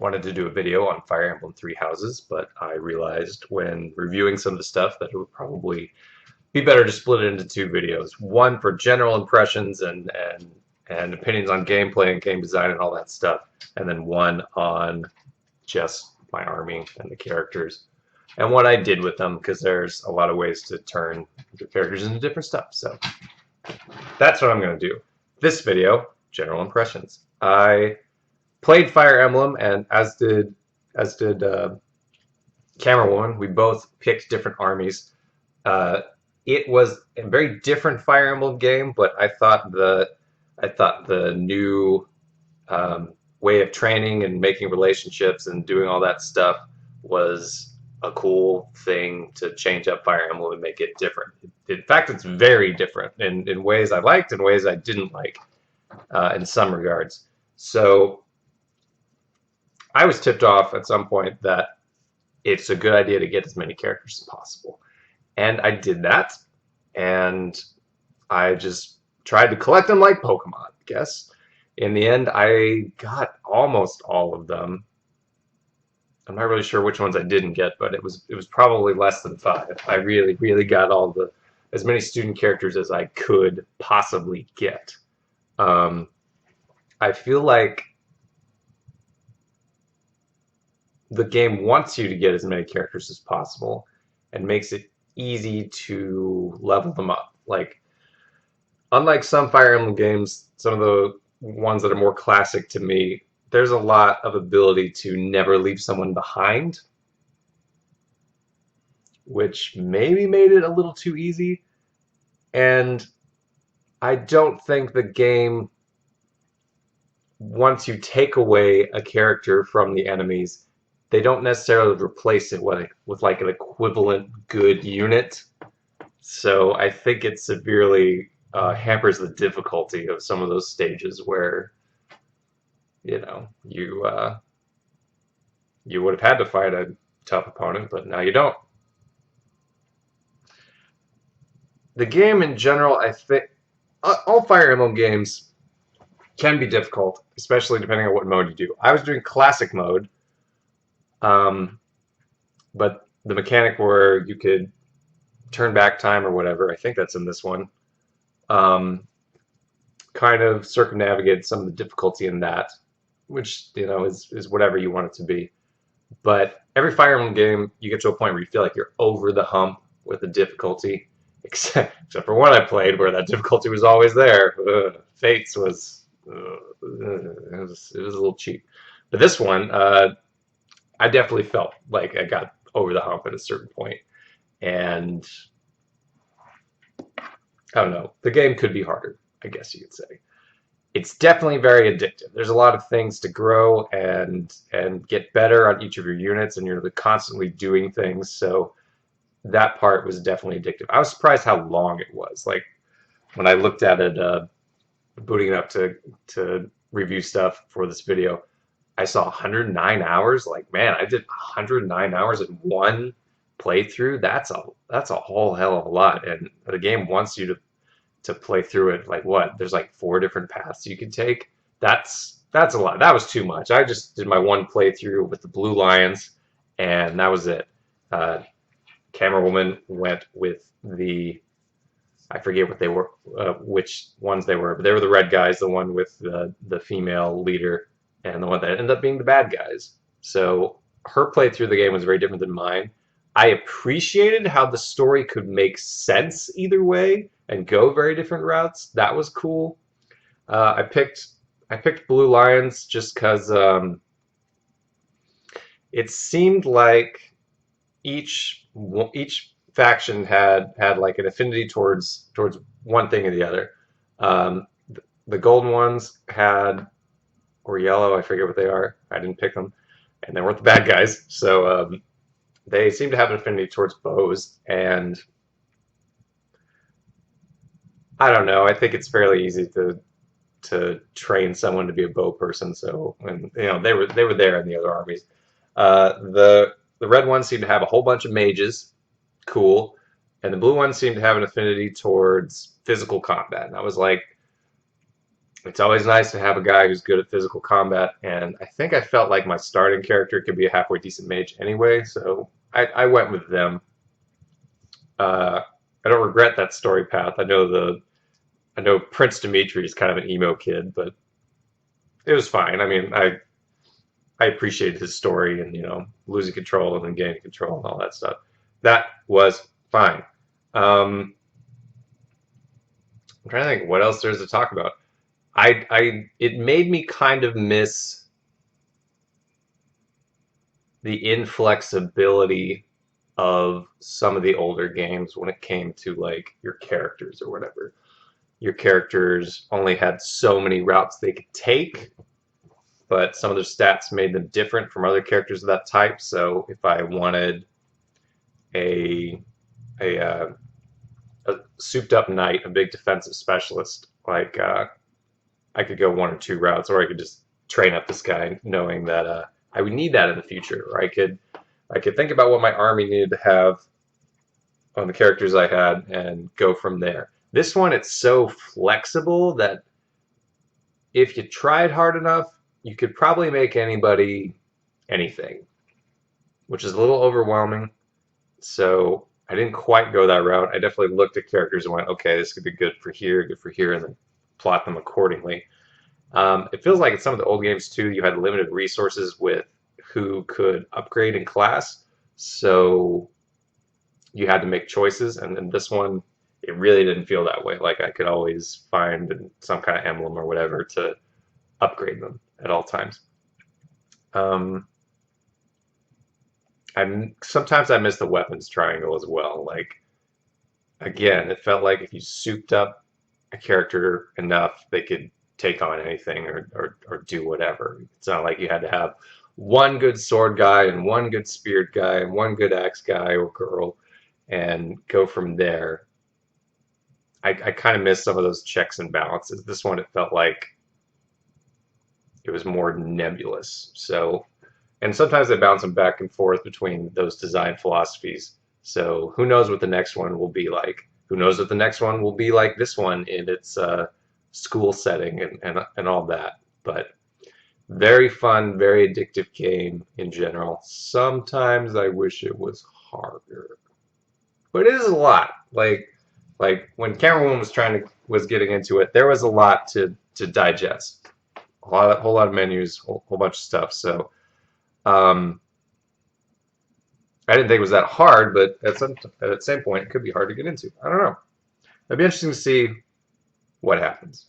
wanted to do a video on Fire Emblem Three Houses, but I realized when reviewing some of the stuff that it would probably be better to split it into two videos. One for general impressions and opinions on gameplay and game design and all that stuff, and then one on just my army and the characters and what I did with them, because there's a lot of ways to turn your characters into different stuff. So that's what I'm going to do. This video, general impressions. I played Fire Emblem, and as did Camera Woman. We both picked different armies. It was a very different Fire Emblem game, but I thought the new way of training and making relationships and doing all that stuff was a cool thing to change up Fire Emblem and make it different. In fact, it's very different in ways I liked and ways I didn't like in some regards. So I was tipped off at some point that it's a good idea to get as many characters as possible. And I did that, and I just tried to collect them like Pokemon, I guess. In the end, I got almost all of them. I'm not really sure which ones I didn't get, but it was probably less than 5. I really got as many student characters as I could possibly get. I feel like the game wants you to get as many characters as possible and makes it easy to level them up. Like, unlike some Fire Emblem games, some of the ones that are more classic to me, there's a lot of ability to never leave someone behind, which maybe made it a little too easy. And I don't think the game, once you take away a character from the enemies, they don't necessarily replace it with like an equivalent good unit. So I think it severely hampers the difficulty of some of those stages where you would have had to fight a tough opponent, but now you don't. The game in general, I think all Fire Emblem games can be difficult, especially depending on what mode you do. I was doing classic mode, but the mechanic where you could turn back time or whatever, I think that's in this one, kind of circumnavigated some of the difficulty in that, which is whatever you want it to be. But every Fire Emblem game, you get to a point where you feel like you're over the hump with the difficulty, except for one I played where that difficulty was always there. Fates was it was a little cheap, but this one, I definitely felt like I got over the hump at a certain point, and I don't know. The game could be harder, I guess you could say. It's definitely very addictive. There's a lot of things to grow and get better on each of your units, and you're constantly doing things. So that part was definitely addictive. I was surprised how long it was. Like when I looked at it, booting it up to review stuff for this video, I saw 109 hours. Like, man, I did 109 hours in one playthrough. That's a whole hell of a lot. And the game wants you to play through it. Like, what? There's like 4 different paths you could take. That's a lot. That was too much. I just did my one playthrough with the Blue Lions, and that was it. Camera Woman went with I forget what they were, which ones they were, but they were the red guys, the one with the female leader, and the one that ended up being the bad guys. So her playthrough of the game was very different than mine. I appreciated how the story could make sense either way and go very different routes. That was cool. I picked Blue Lions just because it seemed like each faction had like an affinity towards one thing or the other. The golden ones had, or yellow, I forget what they are. I didn't pick them, and they weren't the bad guys. So they seem to have an affinity towards bows, and I don't know. I think it's fairly easy to train someone to be a bow person. So, and they were there in the other armies. The red ones seem to have a whole bunch of mages, cool, and the blue ones seem to have an affinity towards physical combat. And I was like, It's always nice to have a guy who's good at physical combat, and I think I felt like my starting character could be a halfway decent mage anyway, so I went with them. Uh, I don't regret that story path. I know Prince Dimitri is kind of an emo kid, but it was fine. I mean, I appreciated his story and losing control and then gaining control and all that stuff. That was fine. I'm trying to think what else there's to talk about. It made me kind of miss the inflexibility of some of the older games when it came to like your characters or whatever. Your characters only had so many routes they could take, but some of their stats made them different from other characters of that type. So if I wanted a a, uh, a souped up knight, a big defensive specialist, like I could go one or two routes, or I could just train up this guy, knowing that I would need that in the future. Or I could think about what my army needed to have on the characters I had and go from there. This one, it's so flexible that if you tried hard enough, you could probably make anybody anything, which is a little overwhelming. So I didn't quite go that route. I definitely looked at characters and went, okay, this could be good for here, and then plot them accordingly. It feels like in some of the old games too, you had limited resources with who could upgrade in class, so you had to make choices. And in this one, it really didn't feel that way. Like I could always find some kind of emblem or whatever to upgrade them at all times. Um, sometimes I miss the weapons triangle as well. Like again, it felt like if you souped up a character enough, they could take on anything or do whatever. It's not like you had to have one good sword guy and one good spear guy and one good axe guy or girl and go from there. I kind of miss some of those checks and balances. This one, it felt like it was more nebulous. So, and sometimes they bounce them back and forth between those design philosophies. So who knows what the next one will be like? Who knows what the next one will be like this one in its school setting and all that. But very fun, very addictive game in general. Sometimes I wish it was harder, but it is a lot. Like when Cameron was getting into it, there was a lot to digest. Whole lot of menus, whole bunch of stuff. So um, I didn't think it was that hard, but at the same point, it could be hard to get into. I don't know. It'd be interesting to see what happens.